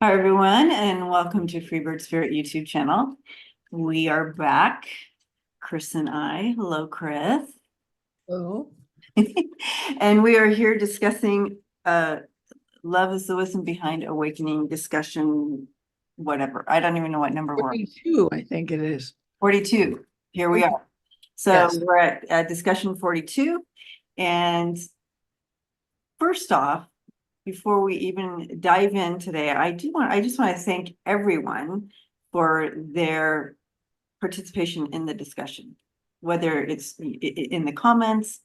Hi, everyone, and welcome to Freebird Spirit YouTube channel. We are back, Chris and I. Hello, Chris. Oh, And we are here discussing love is the wisdom behind awakening discussion, whatever. I don't even know what number we're on. 42, I think it is. 42. Here we are. So Yes. we're at discussion 42. And first off, before we even dive in today, I just want to thank everyone for their participation in the discussion, whether it's in the comments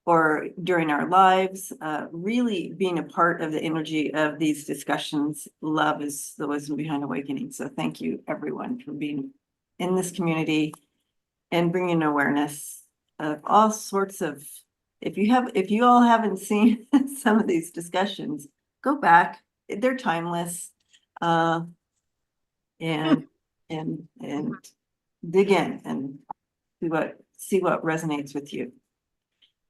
or during our lives, really being a part of the energy of these discussions. Love is the wisdom behind awakening. So thank you everyone for being in this community and bringing awareness of all sorts of, if you all haven't seen some of these discussions, go back. They're timeless. Uh, and and dig in and see what resonates with you.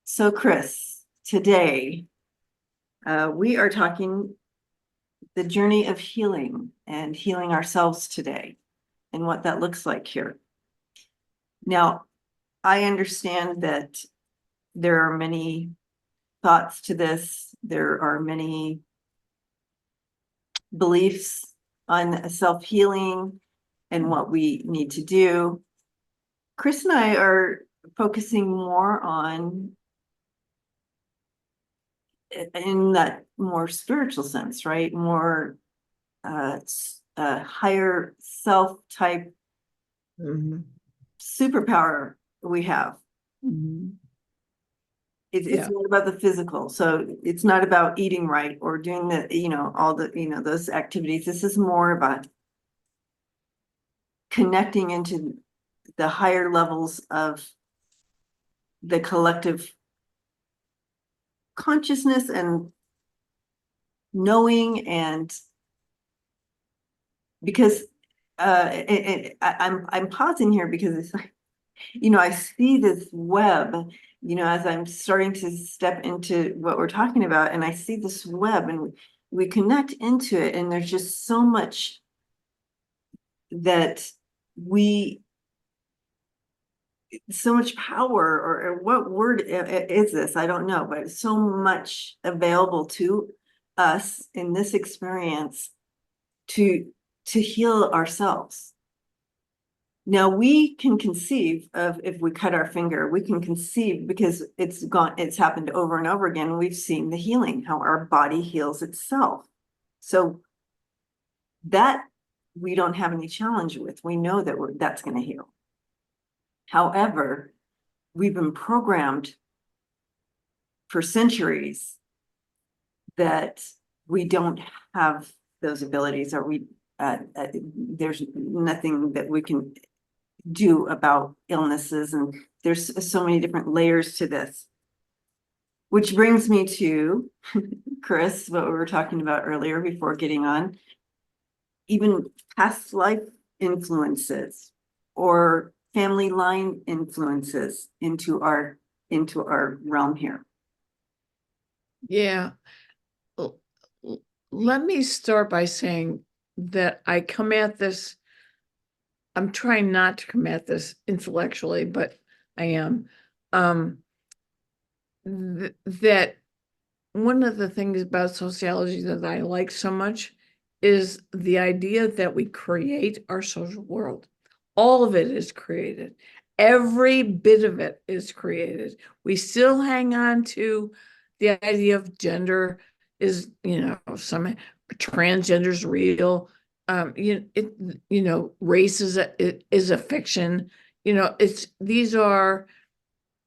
So, Chris, today we are talking the journey of healing and healing ourselves today and what that looks like here. Now, I understand that there are many thoughts to this. There are many beliefs on self-healing and what we need to do. Chris and I are focusing more on in that more spiritual sense, right? More higher self type Mhm. superpower we have. Mhm. It's Yeah. not about the physical. So it's not about eating right or doing all the, those activities. This is more about connecting into the higher levels of the collective consciousness and knowing. And because I'm pausing here because it's like, I see this web, as I'm starting to step into what we're talking about, and I see this web and we connect into it, and there's just so much that we, so much power, or what word is this? I don't know, but so much available to us in this experience to heal ourselves. Now we can conceive of, if we cut our finger, we can conceive because it's happened over and over again. We've seen the healing, how our body heals itself. So that we don't have any challenge with. We know that that's going to heal. However, we've been programmed for centuries that we don't have those abilities, or there's nothing that we can do about illnesses, and there's so many different layers to this, which brings me to Chris, what we were talking about earlier before getting on, even past life influences or family line influences into our realm here. Yeah. L- Let me start by saying that I come at this, I'm trying not to come at this intellectually, but I am. Um, that one of the things about sociology that I like so much is the idea that we create our social world. All of it is created. Every bit of it is created. We still hang on to the idea of gender is, some transgender's real. Race is a fiction.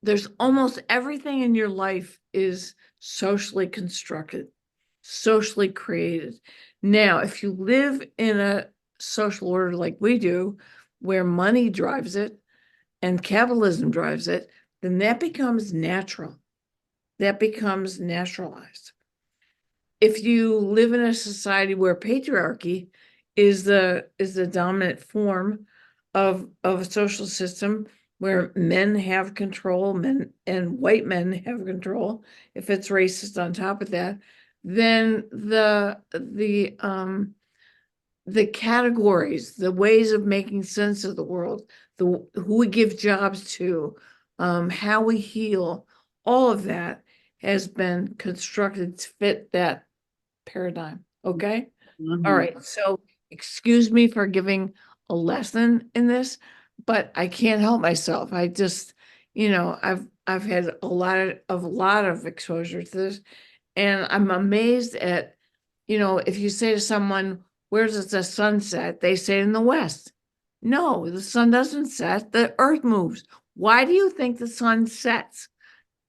There's almost everything in your life is socially constructed, socially created. Now, if you live in a social order like we do, where money drives it and capitalism drives it, then that becomes natural. That becomes naturalized. If you live in a society where patriarchy is the dominant form of a social system where men have control, men and white men have control, if it's racist on top of that, then the categories, the ways of making sense of the world, who we give jobs to, how we heal, all of that has been constructed to fit that paradigm. Okay. All right. So excuse me for giving a lesson in this, but I can't help myself. I just, I've had a lot of exposure to this, and I'm amazed at, if you say to someone, where does the sun set? They say in the west. No, the sun doesn't set, the earth moves. Why do you think the sun sets?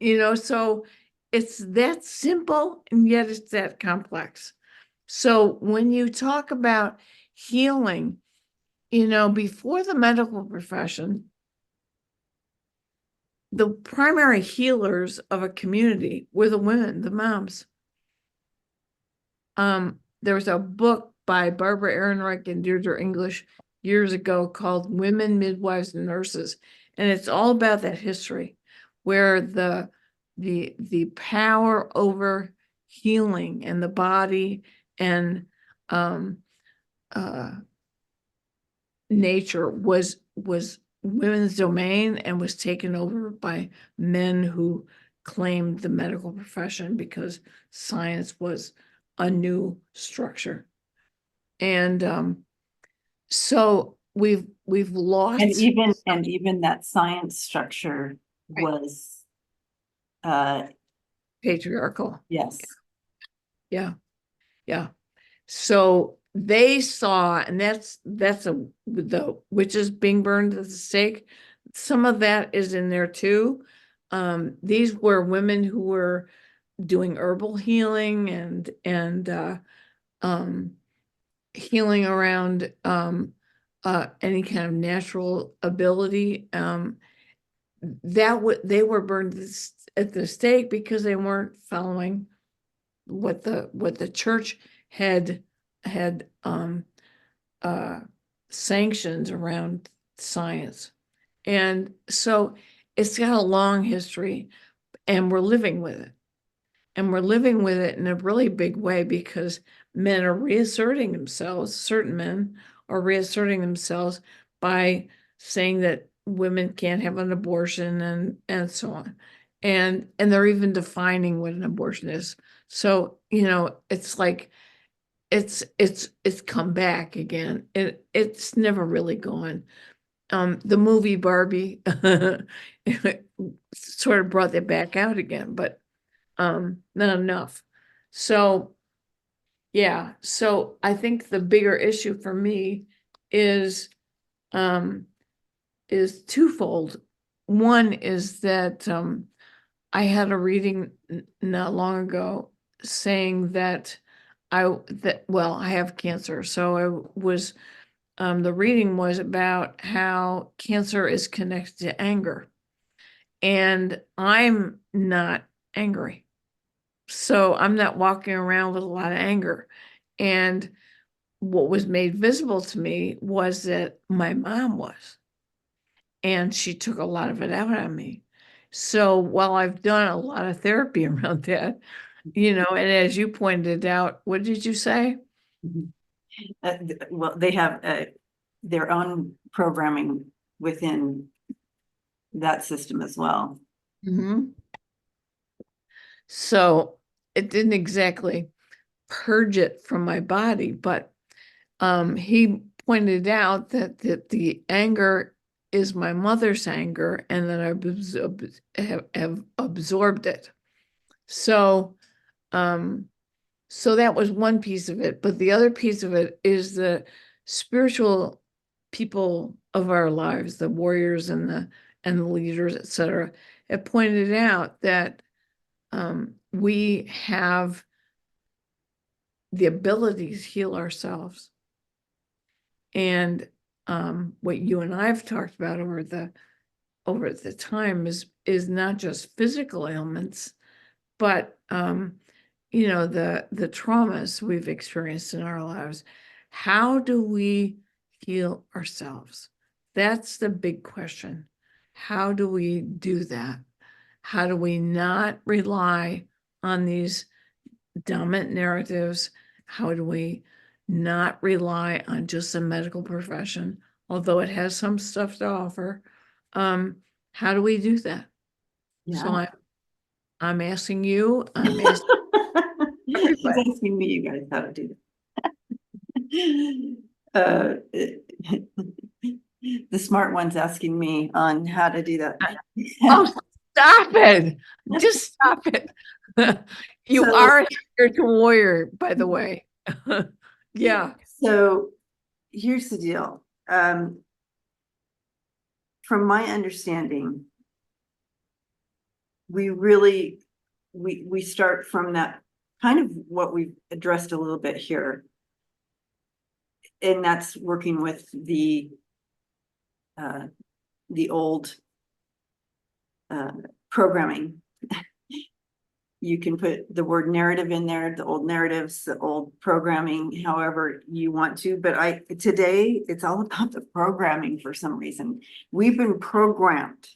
So it's that simple, and yet it's that complex. So when you talk about healing, before the medical profession, the primary healers of a community were the women, the moms. There was a book by Barbara Ehrenreich and Deirdre English years ago called Women, Midwives, and Nurses. And it's all about that history where the power over healing and the body and nature was women's domain and was taken over by men who claimed the medical profession because science was a new structure. And so we've lost And even that science structure Right. was, patriarchal. yes. Yeah. Yeah. So they saw, and that's the witches being burned at the stake. Some of that is in there too. These were women who were doing herbal healing and healing around any kind of natural ability. They were burned at the stake because they weren't following what the church had sanctions around science. And so it's got a long history, and we're living with it. And we're living with it in a really big way because men are reasserting themselves, certain men are reasserting themselves by saying that women can't have an abortion and so on. And they're even defining what an abortion is. So, it's like it's come back again. It's never really gone. The movie Barbie sort of brought that back out again, but not enough. So yeah, so I think the bigger issue for me is twofold. One is that I had a reading not long ago saying that I have cancer. So I was the reading was about how cancer is connected to anger. And I'm not angry. So I'm not walking around with a lot of anger. And what was made visible to me was that my mom was, and she took a lot of it out on me. So while I've done a lot of therapy around that, and as you pointed out, what did you say? Well, they have their own programming within that system as well. Mm-hmm. So it didn't exactly purge it from my body, but he pointed out that the anger is my mother's anger and that I have absorbed it. So so that was one piece of it, but the other piece of it is the spiritual people of our lives, the warriors and the leaders, etc., have pointed out that we have the ability to heal ourselves. And what you and I have talked about over the time is not just physical ailments, but the traumas we've experienced in our lives. How do we heal ourselves? That's the big question. How do we do that? How do we not rely on these dominant narratives? How do we not rely on just the medical profession, although it has some stuff to offer. How do we do that? So Yeah. I'm asking you, I'm asking She's everybody. asking me, you guys, how to do that. The smart one's asking me on how to do that. Oh, stop it. Just stop it. You So, are a spiritual warrior, by the way. Yeah. so here's the deal. From my understanding, we start from that kind of what we've addressed a little bit here. And that's working with the old programming. You can put the word narrative in there, the old narratives, the old programming, however you want to. But today it's all about the programming for some reason. We've been programmed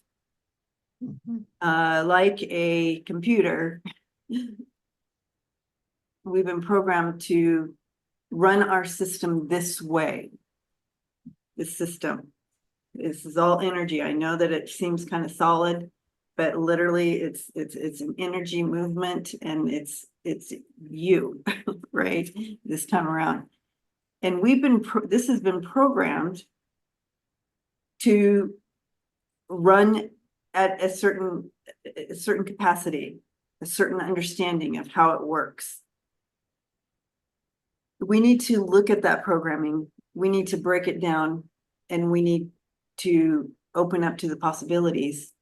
like a computer. We've been programmed to run our system this way. This system. This is all energy. I know that it seems kind of solid, but literally it's an energy movement, and it's you, right? This time around. And this has been programmed to run at a certain capacity, a certain understanding of how it works. We need to look at that programming. We need to break it down, and we need to open up to the possibilities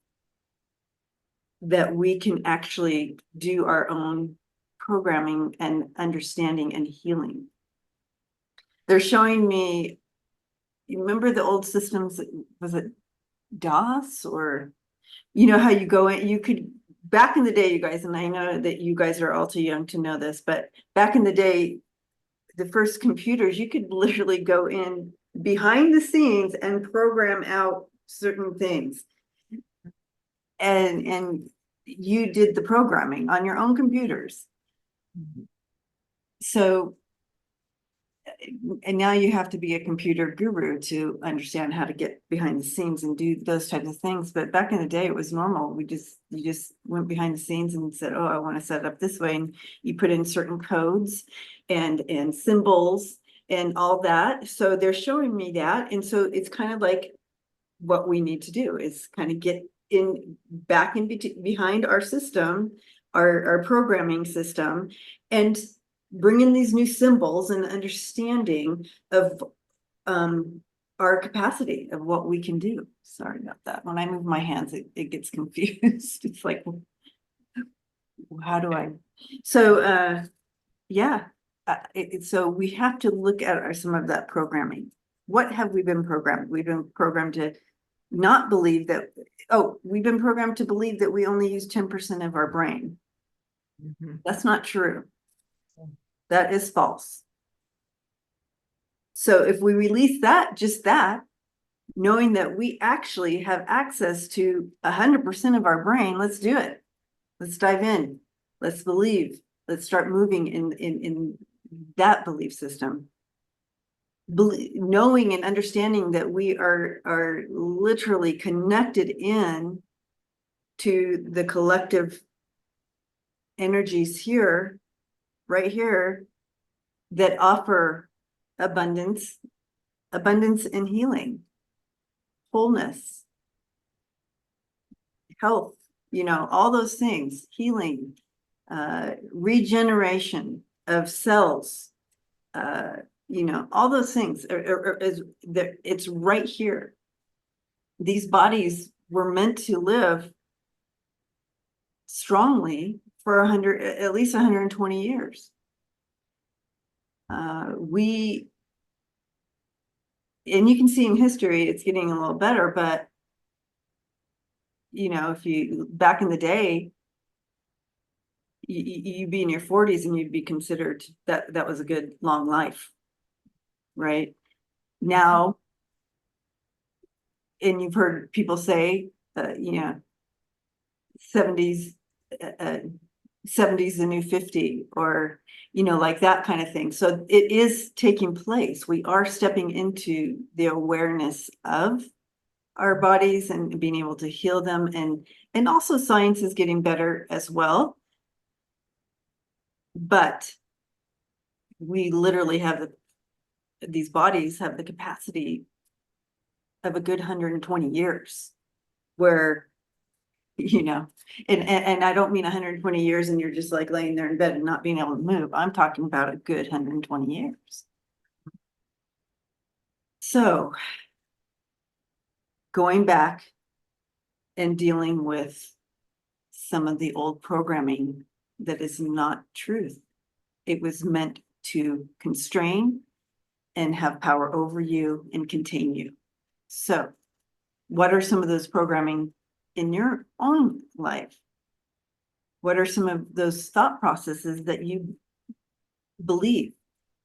that we can actually do our own programming and understanding and healing. They're showing me, you remember the old systems, was it DOS, or you know how you go in, you could, back in the day, you guys, and I know that you guys are all too young to know this, but back in the day, the first computers, you could literally go in behind the scenes and program out certain things. And you did the programming on your own computers. So, and now you have to be a computer guru to understand how to get behind the scenes and do those types of things. But back in the day, it was normal. You just went behind the scenes and said, oh, I want to set it up this way. And you put in certain codes and symbols and all that. So they're showing me that. And so it's kind of like what we need to do is kind of get back in behind our system, our programming system, and bring in these new symbols and understanding of our capacity of what we can do. Sorry about that. When I move my hands, it gets confused. It's like, how do I? So yeah. So we have to look at some of that programming. What have we been programmed? We've been programmed to not believe that, we've been programmed to believe that we only use 10% of our brain. That's not true. That is false. So if we release just that, knowing that we actually have access to 100% of our brain, let's do it. Let's dive in. Let's believe. Let's start moving in that belief system. Knowing and understanding that we are literally connected in to the collective energies here, right here, that offer abundance and healing, wholeness, health, all those things, healing, regeneration of cells, all those things it's right here. These bodies were meant to live strongly for at least 120 years. And you can see in history, it's getting a little better, but if you, back in the day, you'd be in your 40s and you'd be considered that was a good long life, right? Now, and you've heard people say, 70s, 70 is the new 50, or, like that kind of thing. So it is taking place. We are stepping into the awareness of our bodies and being able to heal them. And also science is getting better as well. But we literally have these bodies have the capacity of a good 120 years where, and I don't mean 120 years and you're just like laying there in bed and not being able to move. I'm talking about a good 120 years. So going back and dealing with some of the old programming that is not truth. It was meant to constrain and have power over you and contain you. So what are some of those programming in your own life? What are some of those thought processes that you believe?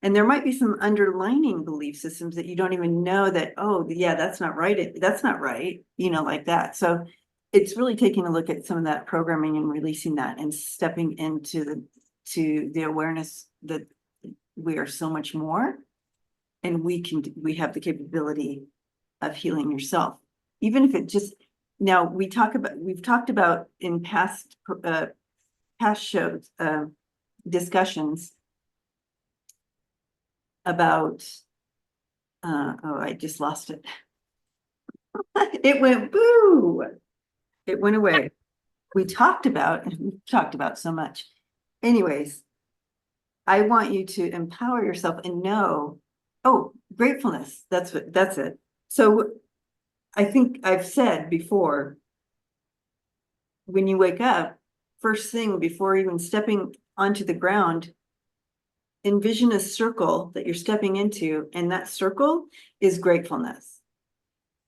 And there might be some underlining belief systems that you don't even know that, oh, yeah, that's not right. That's not right, like that. So it's really taking a look at some of that programming and releasing that and stepping into the awareness that we are so much more, and we have the capability of healing yourself. Even if it just, now we've talked about in past shows, discussions about, I just lost it. It went boo. It went away. We've talked about so much. Anyways, I want you to empower yourself and know, oh, gratefulness. That's it. So I think I've said before, when you wake up, first thing before even stepping onto the ground, envision a circle that you're stepping into, and that circle is gratefulness.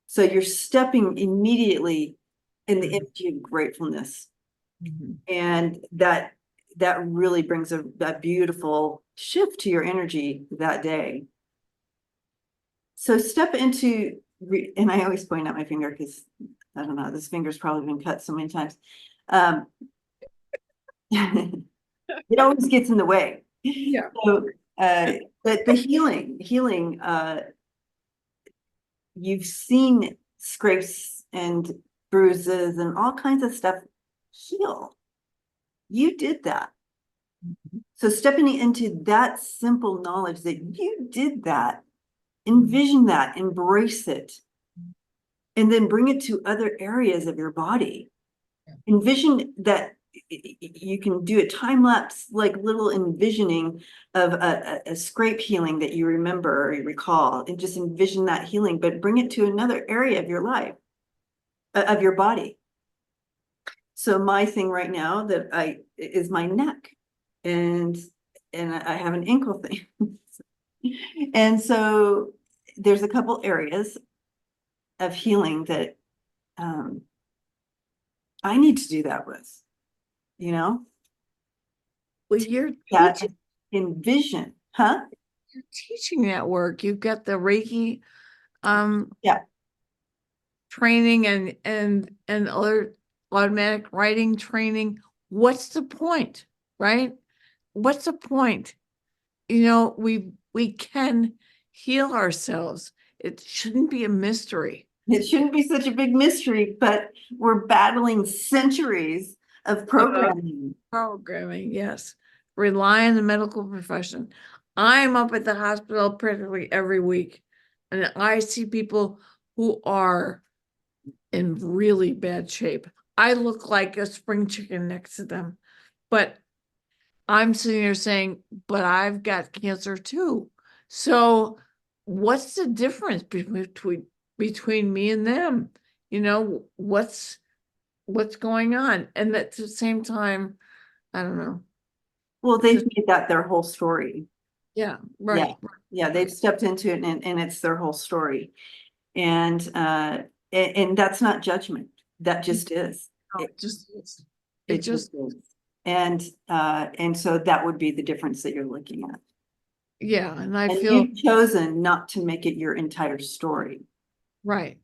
So you're stepping immediately in the energy of gratefulness. Mhm. And that really brings that beautiful shift to your energy that day. So step into, and I always point out my finger because I don't know, this finger's probably been cut so many times. It always gets in the way. Yeah. So, but the healing, you've seen scrapes and bruises and all kinds of stuff heal. You did that. So stepping into that simple knowledge that you did that, envision that, embrace it, and then bring it to other areas of your body. Envision that you can do a time lapse, like little envisioning of a scrape healing that you remember or you recall, and just envision that healing, but bring it to another area of your life, of your body. So my thing right now is my neck, and I have an ankle thing. And so there's a couple areas of healing that I need to do that with, Well, you're that teaching, envision, huh? you're teaching that work. You've got the Reiki Yeah. training and other automatic writing training. What's the point, right? What's the point? We can heal ourselves. It shouldn't be a mystery. It shouldn't be such a big mystery, but we're battling centuries of programming. Programming, yes. Rely on the medical profession. I'm up at the hospital practically every week, and I see people who are in really bad shape. I look like a spring chicken next to them, but I'm sitting there saying, but I've got cancer too. So what's the difference between me and them? What's going on? And at the same time, I don't know. Well, they've made that their whole story. Yeah, right. Yeah, they've stepped into it, and it's their whole story. And that's not judgment. That just is. It just is. It just is. And so that would be the difference that you're looking at. Yeah, and I And feel you've chosen not to make it your entire story. right.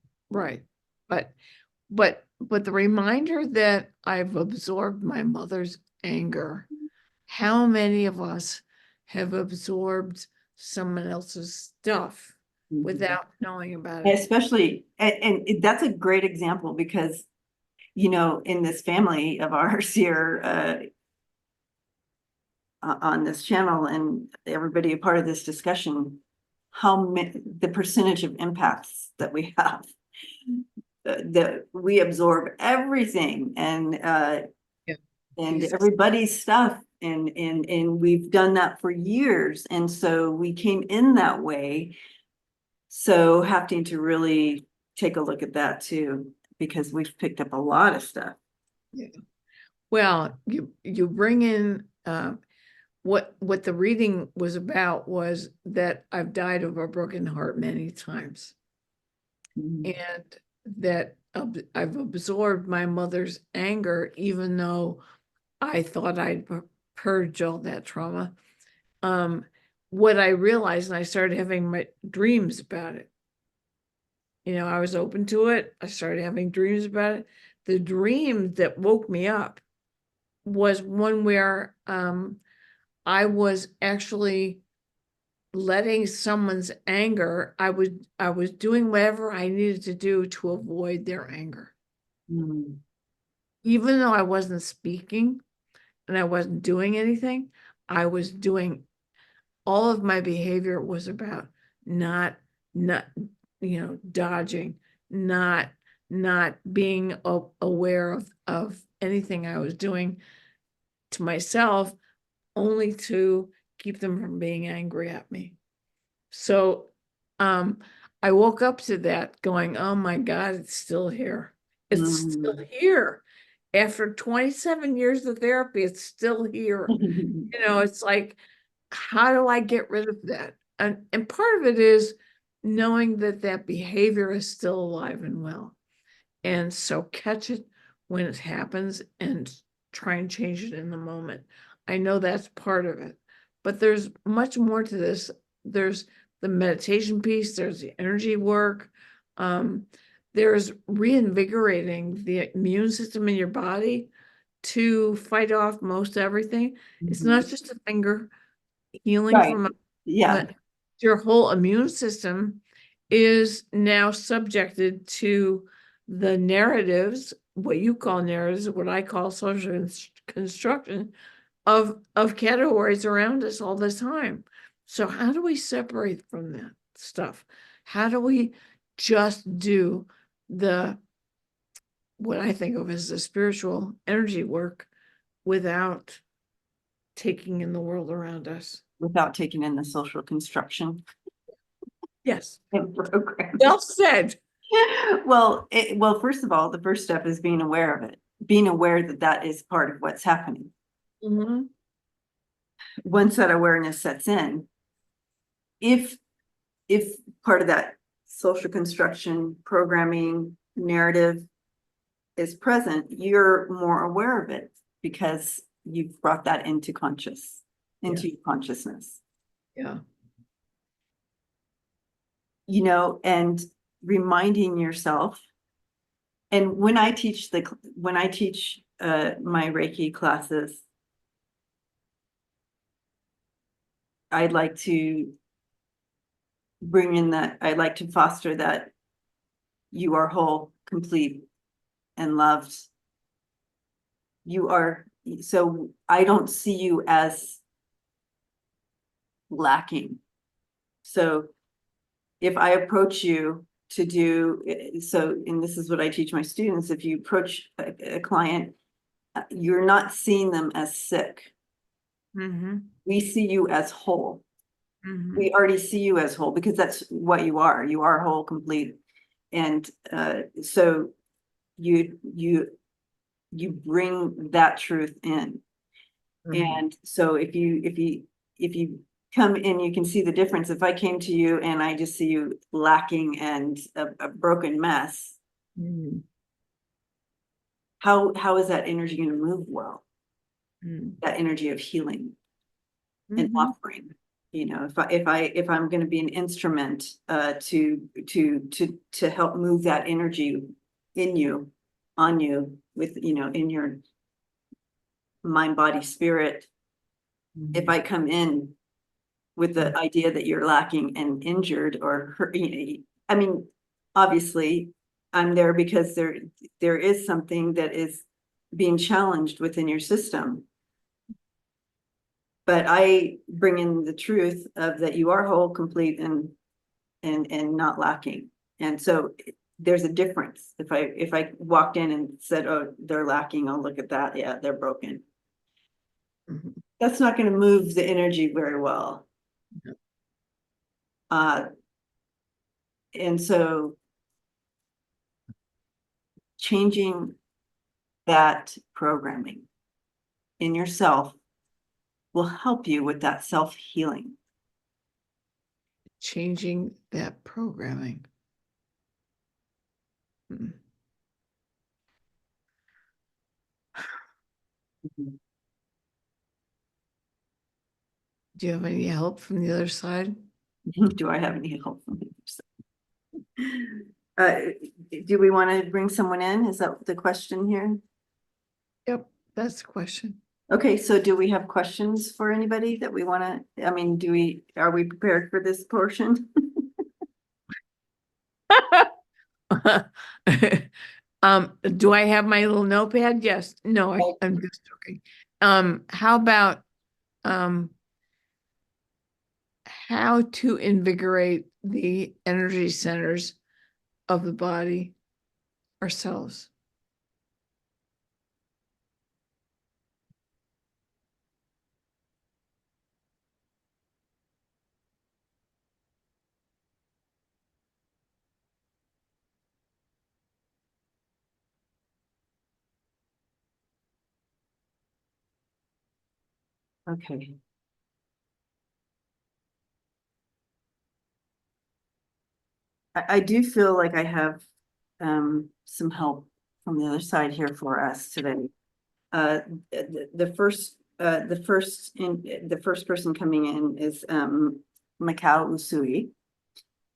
But the reminder that I've absorbed my mother's anger. How many of us have absorbed someone else's stuff without knowing about it? Especially, and that's a great example because, you know, in this family of ours here, on this channel and everybody a part of this discussion, the percentage of empaths that we have, that we absorb everything and Yeah. and everybody's stuff, and we've done that for years, and so we came in that way. So having to really take a look at that too, because we've picked up a lot of stuff. Yeah. Well, you bring in what the reading was about was that I've died of a broken heart many times, and that I've absorbed my mother's anger, even though I thought I'd purged all that trauma. What I realized, and I started having my dreams about it. You know, I was open to it. I started having dreams about it. The dream that woke me up was one where I was actually letting someone's anger, I was doing whatever I needed to do to avoid their anger. Mm. Even though I wasn't speaking and I wasn't doing anything, I was doing, all of my behavior was about not dodging, not being aware of anything I was doing to myself, only to keep them from being angry at me. So I woke up to that going, oh my God, it's still here. It's still here. After 27 years of therapy, it's still here. You know, it's like, how do I get rid of that? And part of it is knowing that that behavior is still alive and well. And so catch it when it happens and try and change it in the moment. I know that's part of it, but there's much more to this. There's the meditation piece, there's the energy work, there's reinvigorating the immune system in your body to fight off most everything. It's not just a finger healing Right. from Yeah. your whole immune system is now subjected to the narratives, what you call narratives, what I call social construction of categories around us all the time. So how do we separate from that stuff? How do we just do what I think of as the spiritual energy work without taking in the world around us? Without taking in the social construction Yes. and program. Well said. Well, first of all, the first step is being aware of it, being aware that that is part of what's happening. Mhm. Once that awareness sets in, if part of that social construction, programming, narrative is present, you're more aware of it because you've brought that into your consciousness. Yeah. You know, and reminding yourself. And when I teach my Reiki classes, I'd like to I'd like to foster that you are whole, complete, and loved. You are, so I don't see you as lacking. So if I approach you to do so, and this is what I teach my students, if you approach a client, you're not seeing them as sick. Mm-hmm. We see you as whole. Mm-hmm. We already see you as whole because that's what you are. You are whole, complete. And so you bring that truth in. Mm-hmm. And so if you come in, you can see the difference. If I came to you and I just see you lacking and a broken mess, Mm-hmm. how is that energy going to move well? Mm-hmm. That energy of healing and Mm-hmm. offering. You know, if I'm going to be an instrument to help move that energy in you, on you, with, you know, in your mind, body, spirit. If I come in with the idea that you're lacking and injured or hurt, I mean, obviously I'm there because there is something that is being challenged within your system. But I bring in the truth of that you are whole, complete, and not lacking. And so there's a difference. If I walked in and said, oh, they're lacking, oh, look at that. Yeah, they're broken. That's not going to move the energy very well. And so changing that programming in yourself will help you with that self-healing. Changing that programming. Mm. Do you have any help from the other side? Do I have any help from you? Do we want to bring someone in? Is that the question here? Yep, that's the question. Okay, so do we have questions for anybody that we want to, I mean, are we prepared for this portion? Do I have my little notepad? Yes. No, I'm just joking. How about how to invigorate the energy centers of the body ourselves? Okay. I do feel like I have some help from the other side here for us today. The first person coming in is Mikao Usui.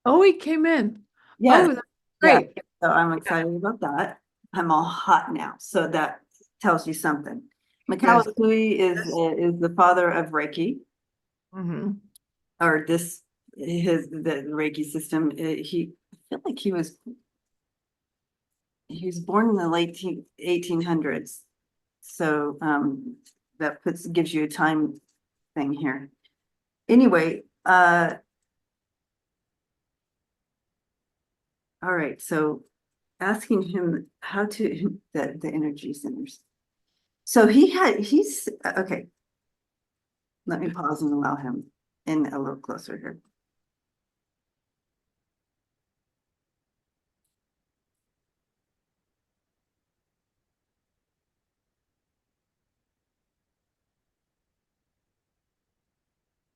Oh, he came in. Yes. Oh, that's great. Yeah. So I'm excited about that. I'm all hot now, so that tells you something. Mikao Yes. Usui is the father of Reiki, or the Reiki system. I feel like he was born in the late 1800s. So that gives you a time thing here. Anyway, all right. So asking him how to the energy centers. So he's okay. Let me pause and allow him in a little closer here.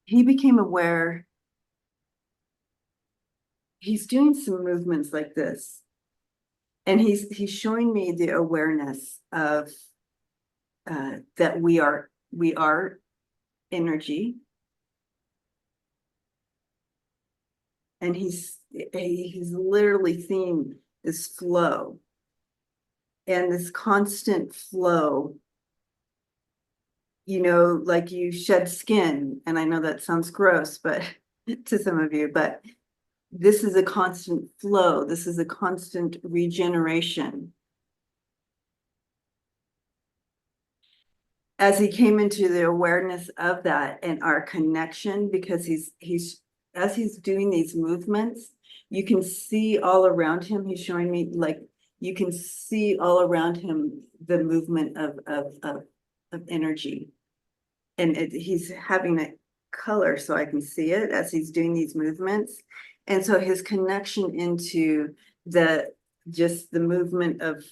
He became aware. He's doing some movements like this. And he's showing me the awareness of that we are energy. And he's literally seeing this flow and this constant flow, like you shed skin. And I know that sounds gross, but to some of you, but this is a constant flow. This is a constant regeneration. As he came into the awareness of that and our connection, because as he's doing these movements, you can see all around him. He's showing me, like, you can see all around him the movement of energy. And he's having a color so I can see it as he's doing these movements. And so his connection into just the movement of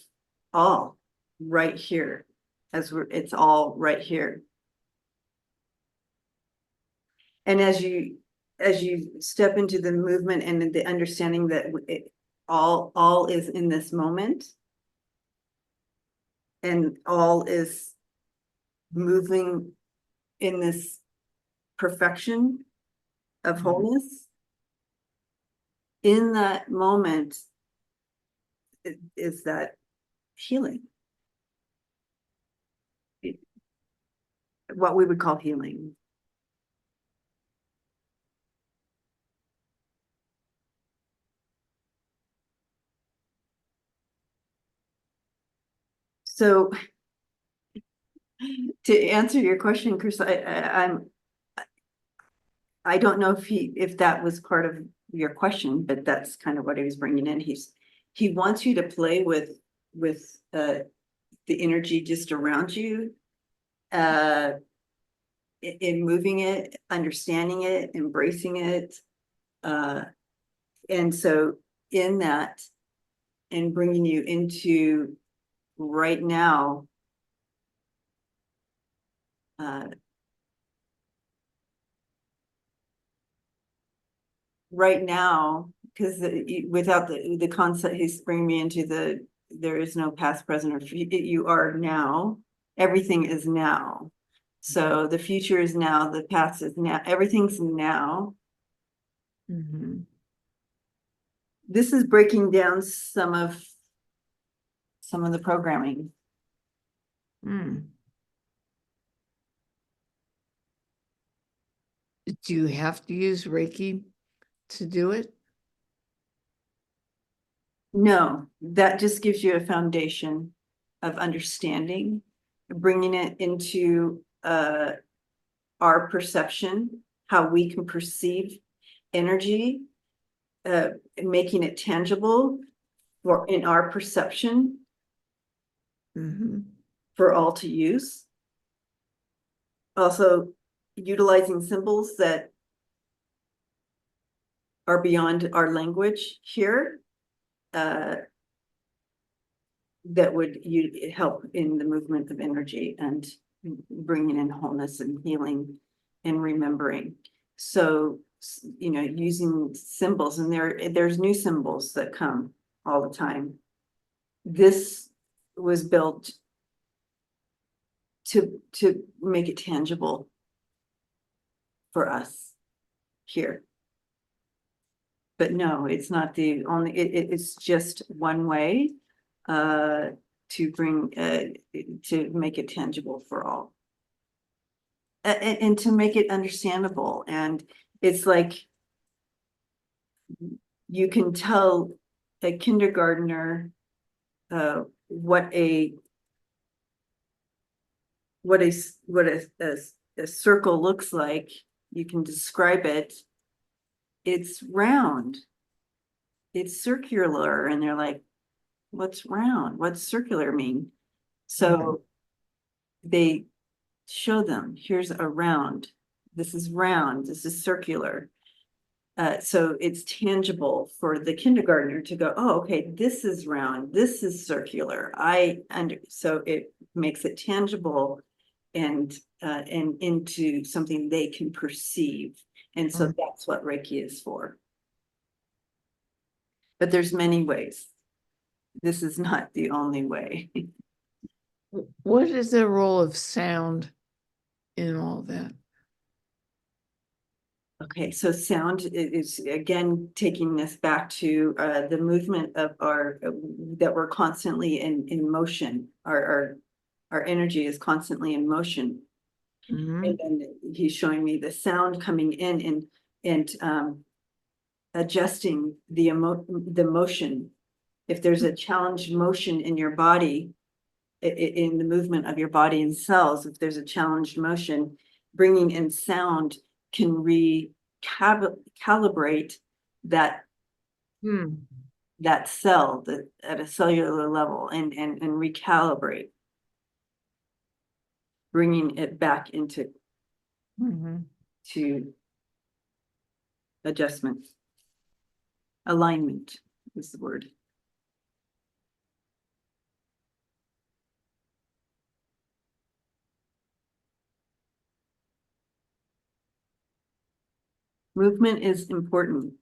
all right here, it's all right here. And as you step into the movement and the understanding that all is in this moment, and all is moving in this perfection of wholeness, in that moment is that healing. what we would call healing. So to answer your question, Chris, I don't know if that was part of your question, but that's kind of what he was bringing in. He wants you to play with the energy just around you, in moving it, understanding it, embracing it, and so in that, and bringing you into right now, because without the concept, he's bringing me into there is no past, present, or future. You are now. Everything is now. So the future is now, the past is now, everything's now. Mhm. This is breaking down some of the programming. Mm. Do you have to use Reiki to do it? No, that just gives you a foundation of understanding, bringing it into our perception, how we can perceive energy, making it tangible for in our perception Mhm. for all to use. Also, utilizing symbols that are beyond our language here, that would help in the movement of energy and bringing in wholeness and healing and remembering. So, using symbols, and there's new symbols that come all the time. This was built to make it tangible for us here. But no, it's not the only, it's just one way to bring to make it tangible for all. And to make it understandable. And it's like you can tell a kindergartner what a circle looks like. You can describe it. It's round. It's circular, and they're like, "What's round? What's circular mean?" So they show them, here's a round. This is round. This is circular. So it's tangible for the kindergartner to go, oh, okay, this is round, this is circular. So it makes it tangible and into something they can perceive. And so that's what Reiki is for. But there's many ways. This is not the only way. What is the role of sound in all that? Okay, so sound is again taking this back to the movement of our that we're constantly in motion. Our energy is constantly in motion, and then he's showing me the sound coming in and adjusting the motion. If there's a challenged motion in your body, in the movement of your body and cells, if there's a challenged motion, bringing in sound can calibrate that cell at a cellular level and recalibrate, bringing it back into to adjustment. Alignment is the word. Movement is important.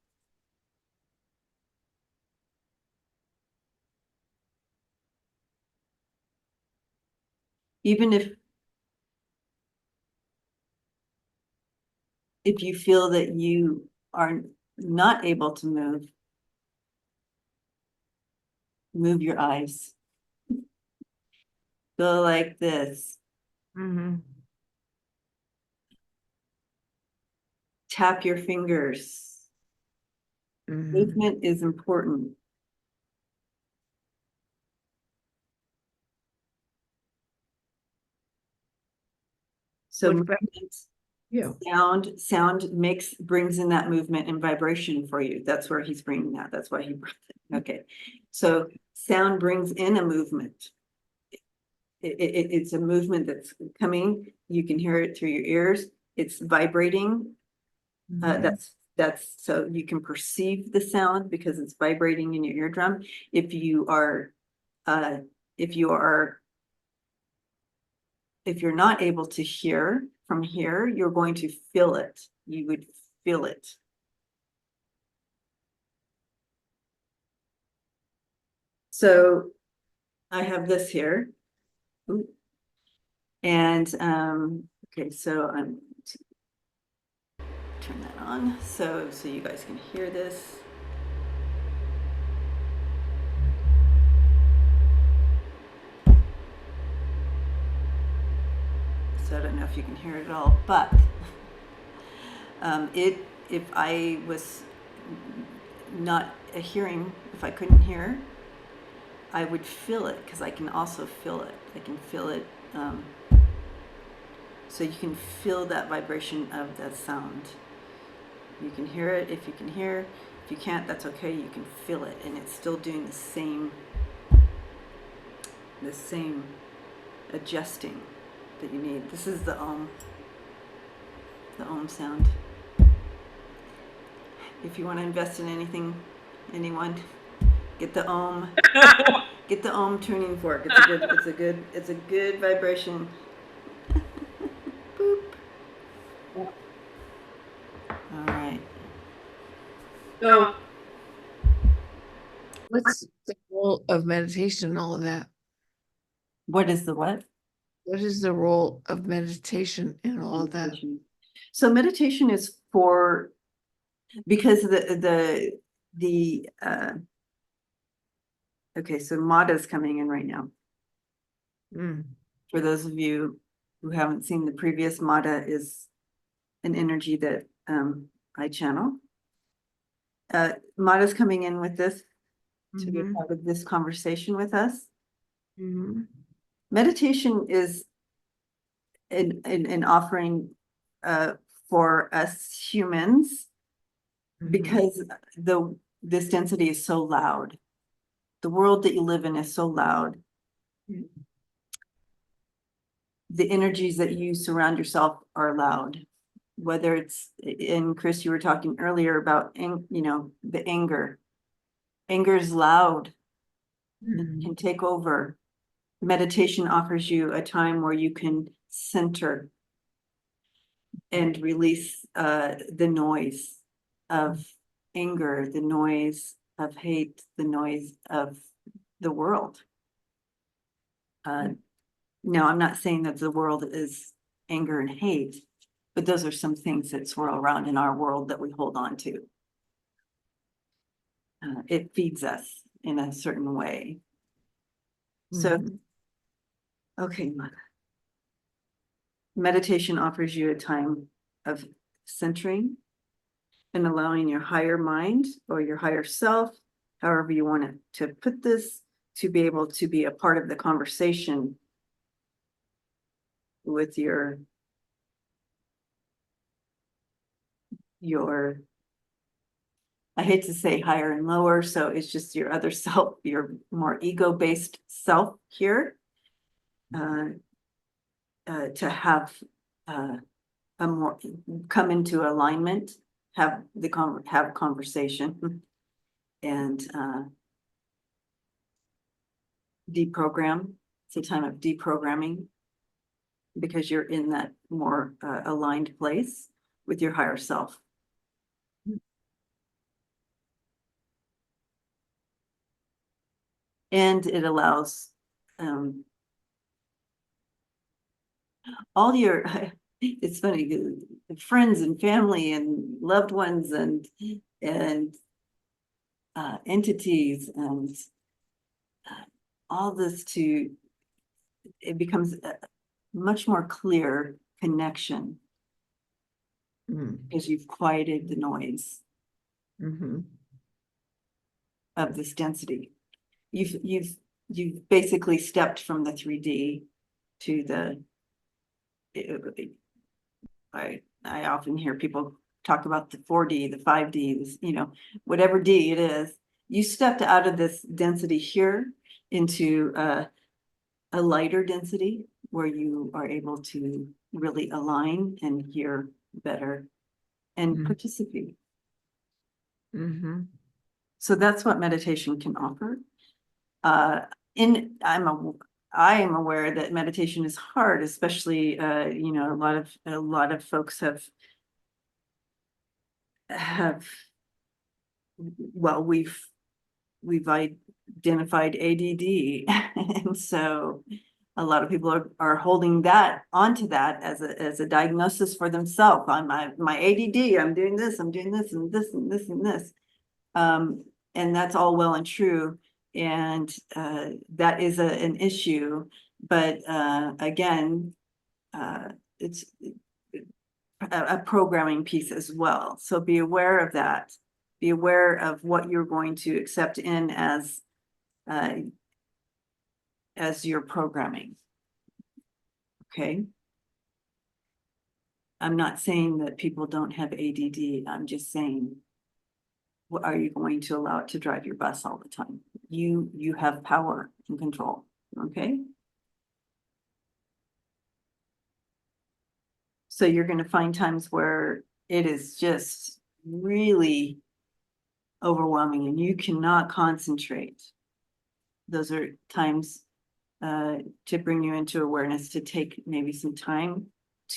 Even if you feel that you are not able to move your eyes. Go like this. tap your fingers. Mhm. Movement is important. So What about movement, you? sound brings in that movement and vibration for you. That's where he's bringing that. That's why he brought it. Okay. So sound brings in a movement. It's a movement that's coming. You can hear it through your ears. It's vibrating. Mhm. That's so you can perceive the sound because it's vibrating in your eardrum. If you are, uh, if you are, if you're not able to hear from here, you're going to feel it. You would feel it. So I have this here. Ooh. And okay, so I'm turn that on so you guys can hear this. So I don't know if you can hear it at all, but if I was not hearing, if I couldn't hear, I would feel it because I can also feel it. I can feel it. So you can feel that vibration of that sound. You can hear it if you can hear. If you can't, that's okay. You can feel it, and it's still doing the same adjusting that you need. This is the Om sound. If you want to invest in anyone, get the Om. Get the Om tuning fork. It's a good vibration. Boop. All right. So, what's the role of meditation and all of that? What is the what? What is the role of meditation in all of that? Meditation. So meditation is for because the okay, so Mada is coming in right now. Mm. For those of you who haven't seen the previous, Mada is an energy that I channel. Mada's coming in with this to be a Mhm. part of this conversation with us. Mhm. Meditation is an offering for us humans Mhm. because this density is so loud. The world that you live in is so loud. Mm. The energies that you surround yourself are loud. Whether it's in Chrys, you were talking earlier about the anger. Anger is loud. It Mhm. can take over. Meditation offers you a time where you can center and release the noise of anger, the noise of hate, the noise of the world. Now, I'm not saying that the world is anger and hate, but those are some things that swirl around in our world that we hold on to. It feeds us in a certain way. So, Mhm. okay, meditation offers you a time of centering and allowing your higher mind or your higher self, however you want to put this, to be able to be a part of the conversation with your I hate to say higher and lower, so it's just your other self, your more ego-based self here, to have a more come into alignment, have conversation, and deprogram. It's a time of deprogramming because you're in that more aligned place with your higher self. And it allows all your, it's funny, friends and family and loved ones and entities and all this it becomes a much more clear connection because you've quieted the noise Mm-hmm. of this density. You've basically stepped from the 3D to the, I often hear people talk about the 4D, the 5D, you know, whatever D it is. You stepped out of this density here into a lighter density where you are able to really align and hear better and participate. Mm-hmm. So that's what meditation can offer. In I am aware that meditation is hard, especially you know, a lot of folks have well, we've identified ADD, and so a lot of people are holding that onto that as a diagnosis for themselves. I'm my ADD. I'm doing this. I'm doing this and this and this and this. And that's all well and true, and that is an issue. But again, it's a programming piece as well. So be aware of that. Be aware of what you're going to accept in as your programming. Okay. I'm not saying that people don't have ADD. I'm just saying, what are you going to allow it to drive your bus all the time? You have power and control. Okay. So you're going to find times where it is just really overwhelming and you cannot concentrate. Those are times to bring you into awareness, to take maybe some time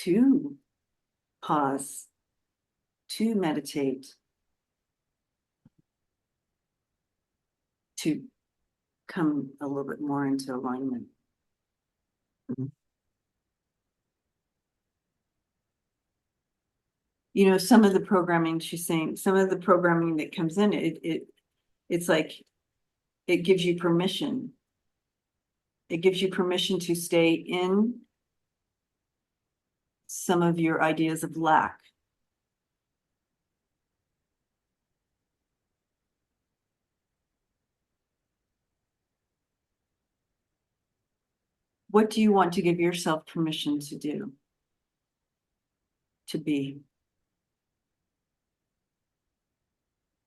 to pause, to meditate, to come a little bit more into alignment. You know, some of the programming, she's saying, some of the programming that comes in, it's like, it gives you permission. It gives you permission to stay in some of your ideas of lack. What do you want to give yourself permission to do? To be?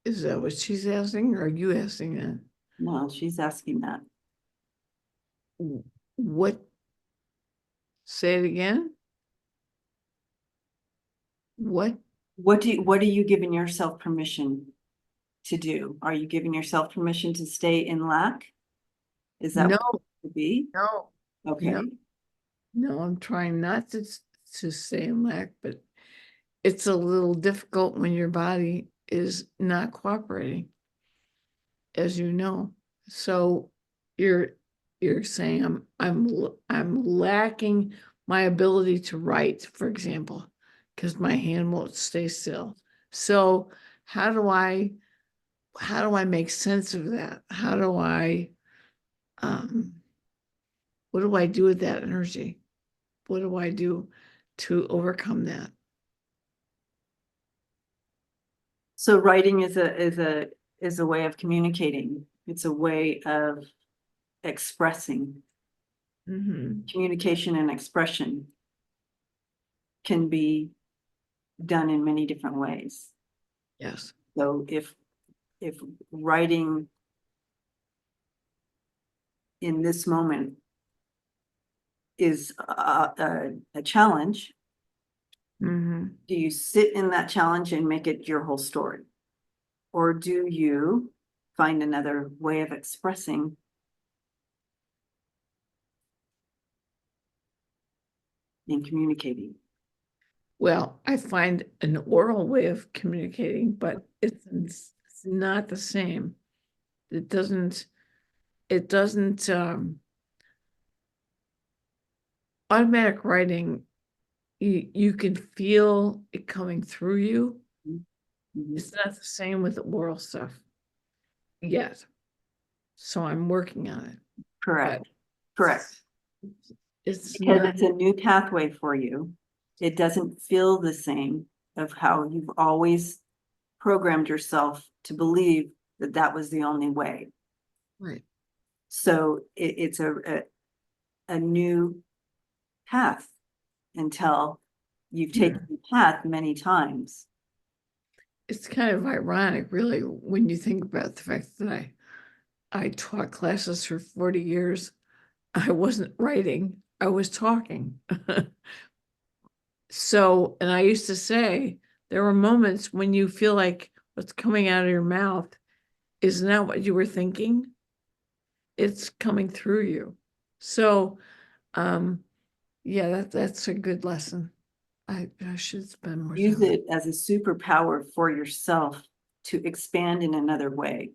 Is that what she's asking, or are you asking that? No, she's asking that. What? Say it again. What? What are you giving yourself permission to do? Are you giving yourself permission to stay in lack? Is that No, what it would be? no, Okay. no. I'm trying not to stay in lack, but it's a little difficult when your body is not cooperating, as you know. So you're saying I'm lacking my ability to write, for example, because my hand won't stay still. So how do I make sense of that? How do I what do I do with that energy? What do I do to overcome that? So writing is a way of communicating. It's a way of expressing. Communication and expression can be done in many different ways. Yes. So if writing in this moment is a challenge, do you sit in that challenge and make it your whole story? Or do you find another way of expressing and communicating? Well, I find an oral way of communicating, but it's not the same. It doesn't automatic writing, you can feel it coming through you. Mhm. It's not the same with the oral stuff yet. So I'm working on it. Correct. Correct. It's Because not. it's a new pathway for you. It doesn't feel the same. of how you've always programmed yourself to believe that that was the only way. Right. So it's a new path until you've taken the path many times. It's kind of ironic, really, when you think about the fact that I taught classes for 40 years. I wasn't writing, I was talking. So, and I used to say, there were moments when you feel like what's coming out of your mouth is not what you were thinking. It's coming through you. So, yeah, that's a good lesson. I should spend more Use time. it as a superpower for yourself to expand in another way.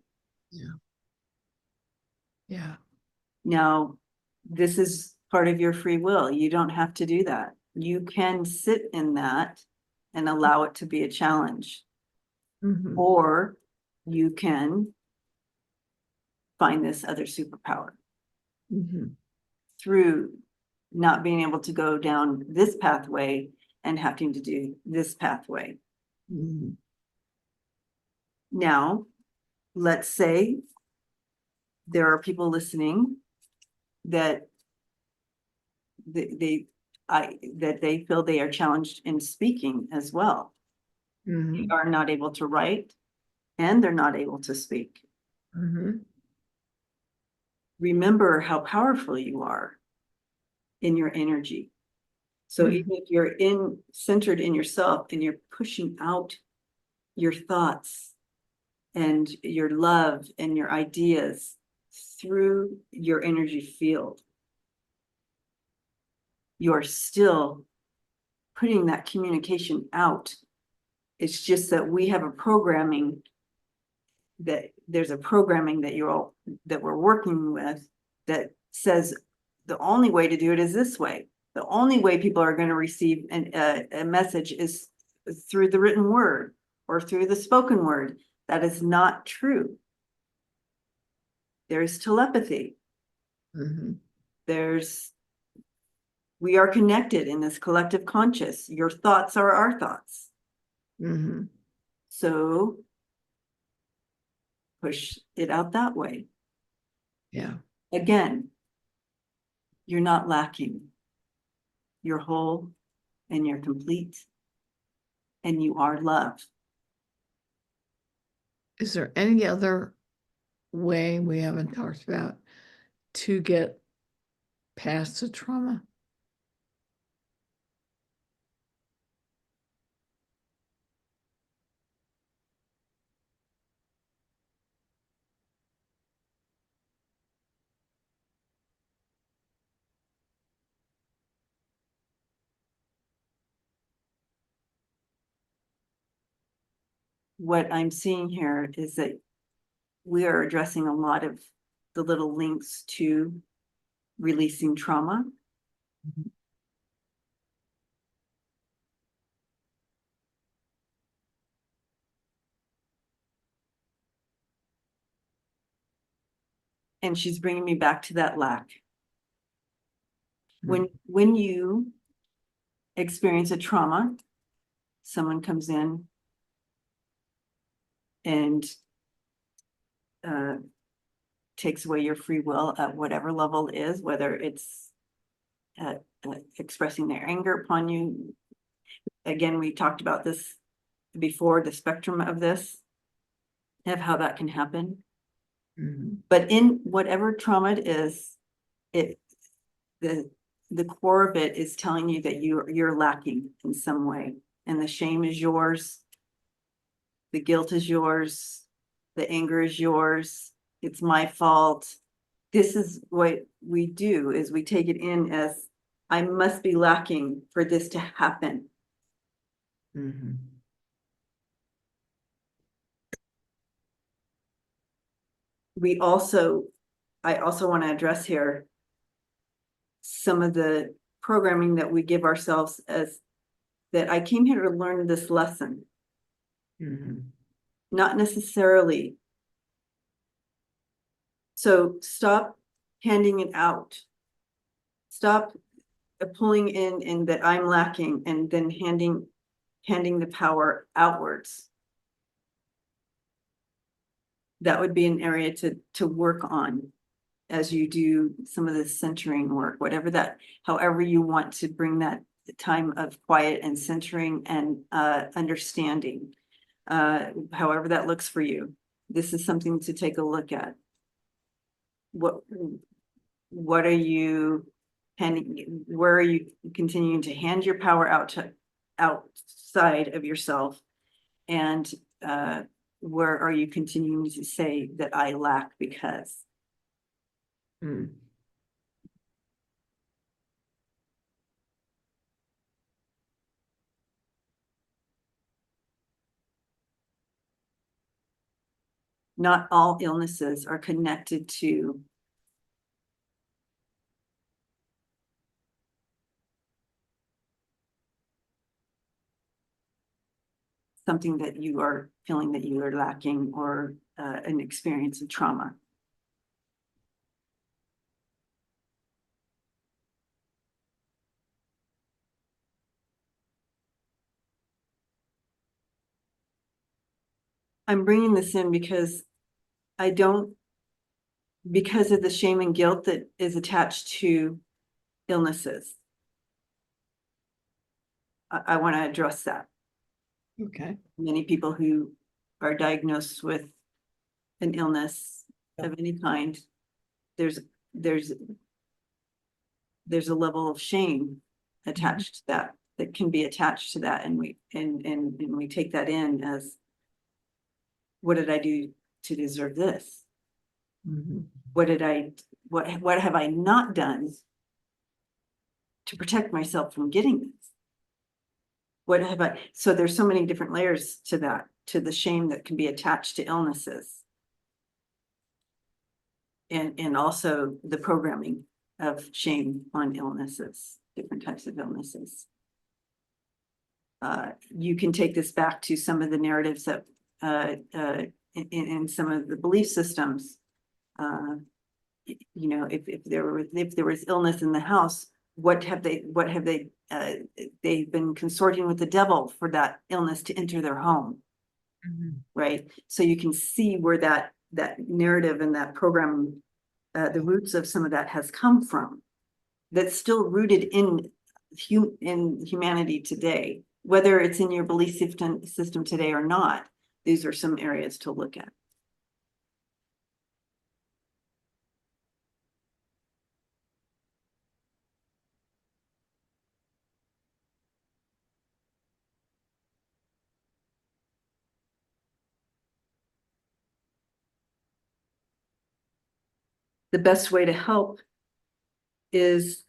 Yeah. Yeah. Now, this is part of your free will. You don't have to do that. You can sit in that and allow it to be a challenge, Mhm. or you can find this other superpower Mhm. through not being able to go down this pathway and having to do this pathway. Mhm. Now, let's say there are people listening that they feel they are challenged in speaking as well. They Mhm. are not able to write and they're not able to speak. Mhm. Remember how powerful you are in your energy. So Mhm. even if you're centered in yourself and you're pushing out your thoughts and your love and your ideas through your energy field, you're still putting that communication out. It's just that we have a programming that there's a programming that we're working with that says the only way to do it is this way. The only way people are going to receive a message is through the written word or through the spoken word. That is not true. There's telepathy. Mhm. We are connected in this collective conscious. Your thoughts are our thoughts. Mhm. So push it out that way. Yeah. Again, you're not lacking. You're whole and you're complete and you are love. Is there any other way we haven't talked about to get past the trauma? What I'm seeing here is that we are addressing a lot of the little links to releasing trauma. And she's bringing me back to that lack. When you experience a trauma, someone comes in and takes away your free will at whatever level it is, whether it's expressing their anger upon you. Again, we talked about this before, the spectrum of this, of how that can happen. Mhm. But in whatever trauma it is, it the core of it is telling you that you're lacking in some way, and the shame is yours, the guilt is yours, the anger is yours. It's my fault. This is what we do: is we take it in as I must be lacking for this to happen. Mhm. I also want to address here some of the programming that we give ourselves as that I came here to learn this lesson, Mhm. not necessarily. So stop handing it out. Stop pulling in that I'm lacking and then handing handing the power outwards. That would be an area to work on as you do some of the centering work, whatever that, however you want to bring that time of quiet and centering and understanding, however that looks for you. This is something to take a look at. What are you handing, where are you continuing to hand your power outside of yourself? And where are you continuing to say that I lack because? Mm. Not all illnesses are connected to something that you are feeling that you are lacking, or an experience of trauma. I'm bringing this in because because of the shame and guilt that is attached to illnesses. I want to address that. Okay. Many people who are diagnosed with an illness of any kind, there's a level of shame attached to that can be attached to that, and we take that in as, what did I do to deserve this? Mhm. What have I not done to protect myself from getting this? What have I, so there's so many different layers to that, to the shame that can be attached to illnesses. And also the programming of shame on illnesses, different types of illnesses. You can take this back to some of the narratives that in some of the belief systems. You know, if there was illness in the house, what have they they've been consorting with the devil for that illness to enter their home. Mhm. Right? So you can see where that narrative and that program, the roots of some of that has come from. That's still rooted in humanity today, whether it's in your belief system today or not. These are some areas to look at. The best way to help is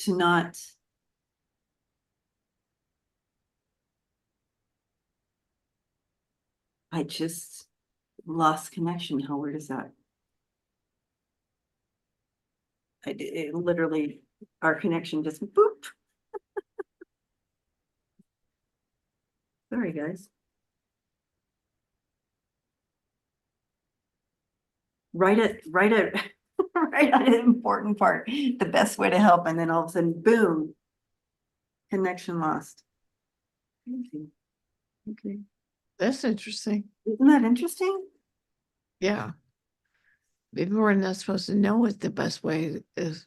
to not I just lost connection. How weird is that? It literally, our connection just boop. Sorry, guys. Write it, write an important part, the best way to help, and then all of a sudden, boom, connection lost. Okay. That's interesting. Isn't that interesting? Yeah. Maybe we're not supposed to know what the best way is.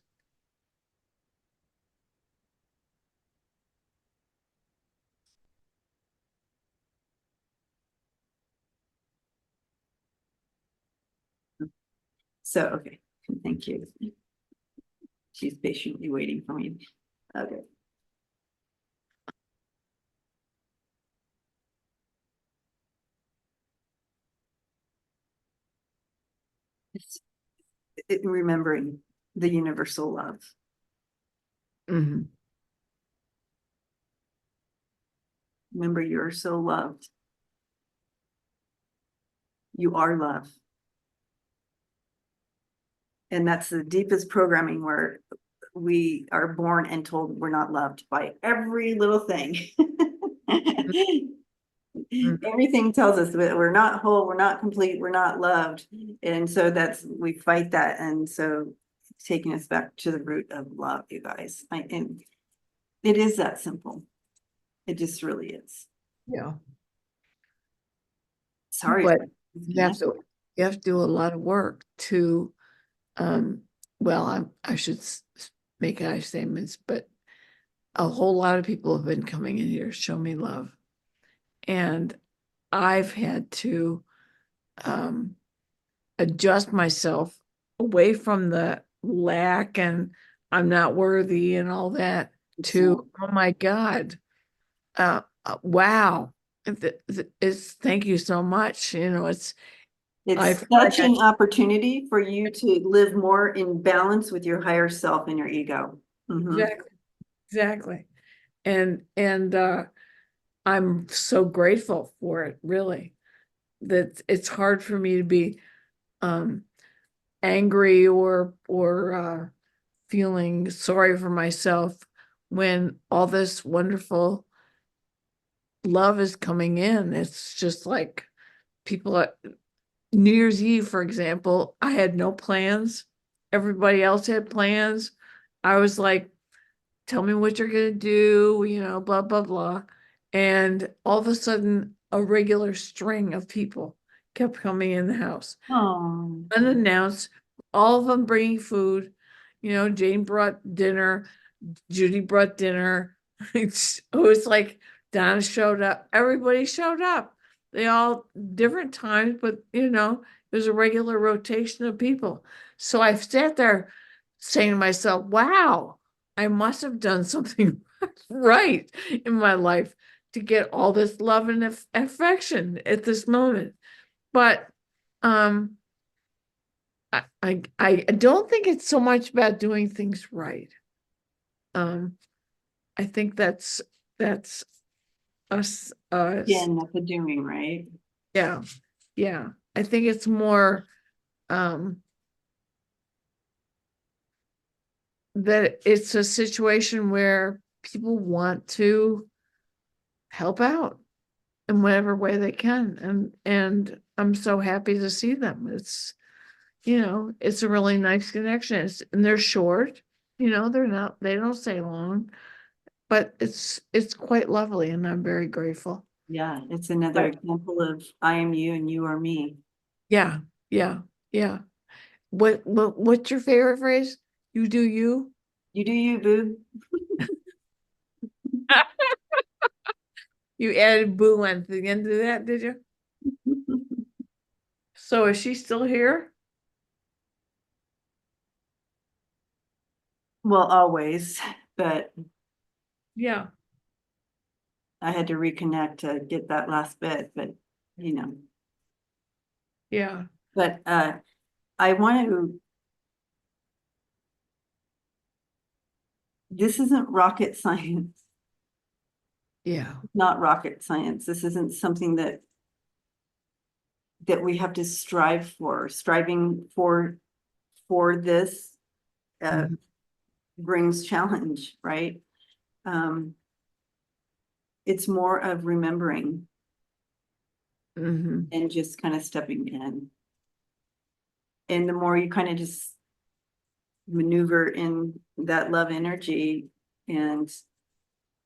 So, okay, thank you. She's patiently waiting for me. Okay. Remembering the universal love. Mhm. Remember, you're so loved. You are love. And that's the deepest programming, where we are born and told we're not loved by every little thing. Mm. Everything tells us that we're not whole, we're not complete, we're not loved. And so we fight that. And so taking us back to the root of love, you guys. And it is that simple. It just really is. Yeah. Sorry. But you have Disconnect. to, you have to do a lot of work to, well, I should make nice statements, but a whole lot of people have been coming in here to show me love. And I've had to adjust myself away from the lack and I'm not worthy and all that to, oh my God, wow. It's thank you so much. You know, I It's feel like such an opportunity for you to live more in balance with your higher self and your ego. Mhm. exactly, exactly. And I'm so grateful for it, really. That it's hard for me to be um angry or feeling sorry for myself when all this wonderful love is coming in. It's just like people at New Year's Eve, for example, I had no plans. Everybody else had plans. I was like, tell me what you're gonna do, you know, blah, blah, blah. And all of a sudden, a regular string of people kept coming in the house, Oh, unannounced, all of them bringing food. You know, Jane brought dinner, Judy brought dinner. It was like Donna showed up, everybody showed up. They all different times, but you know, there's a regular rotation of people. So I sat there saying to myself, wow, I must have done something right in my life to get all this love and affection at this moment. But um I don't think it's so much about doing things right. Um, I think that's us again, that's the doing, right? yeah, yeah. I think it's more um that it's a situation where people want to help out in whatever way they can. And I'm so happy to see them. It's you know, it's a really nice connection. And they're short, you know, they don't stay long, but it's quite lovely and I'm very grateful. Yeah, it's another But example of I am you and you are me. yeah, yeah, yeah. What's your favorite phrase? You do you? You do you, boo. You added boo at the end of that, did you? So is she still here? Well, always, but Yeah, I had to reconnect to get that last bit, but you know, yeah, but I want to, this isn't rocket science, yeah. not rocket science. This isn't something that we have to strive for. Striving for this uh Mhm, brings challenge, right? Um, it's more of remembering mhm, and just kind of stepping in. And the more you kind of just maneuver in that love energy and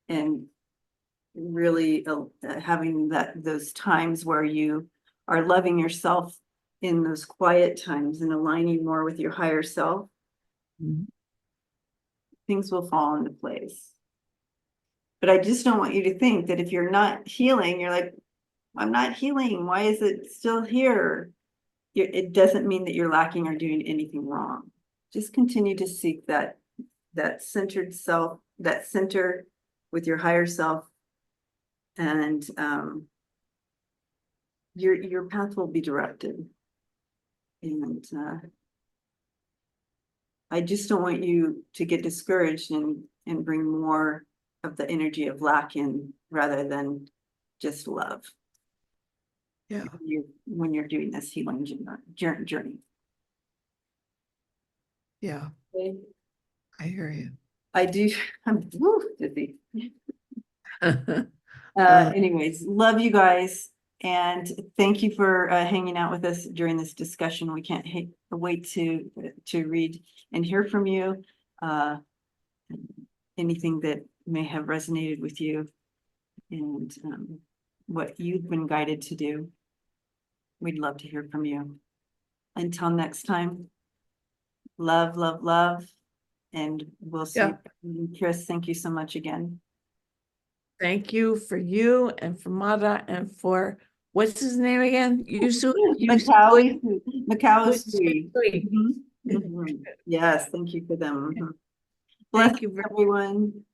and really having those times where you are loving yourself in those quiet times and aligning more with your higher self, mhm. things will fall into place. But I just don't want you to think that if you're not healing, you're like, I'm not healing. Why is it still here? It doesn't mean that you're lacking or doing anything wrong. Just continue to seek that centered self, that center with your higher self, and your path will be directed. And I just don't want you to get discouraged and bring more of the energy of lack in rather than just love Yeah, when you're doing this healing journey. yeah. Okay? I hear you. I do. I'm woo, dizzy. Anyways, love you guys. And thank you for hanging out with us during this discussion. We can't wait to read and hear from you. Anything that may have resonated with you and what you've been guided to do. We'd love to hear from you. Until next time, love, love, love. And we'll see. Yeah. Chrys, thank you so much again. Thank you for you and for Mada and for, what's his name again? Macau. Sui. Yes, thank you for them. Bless Thank you very everyone.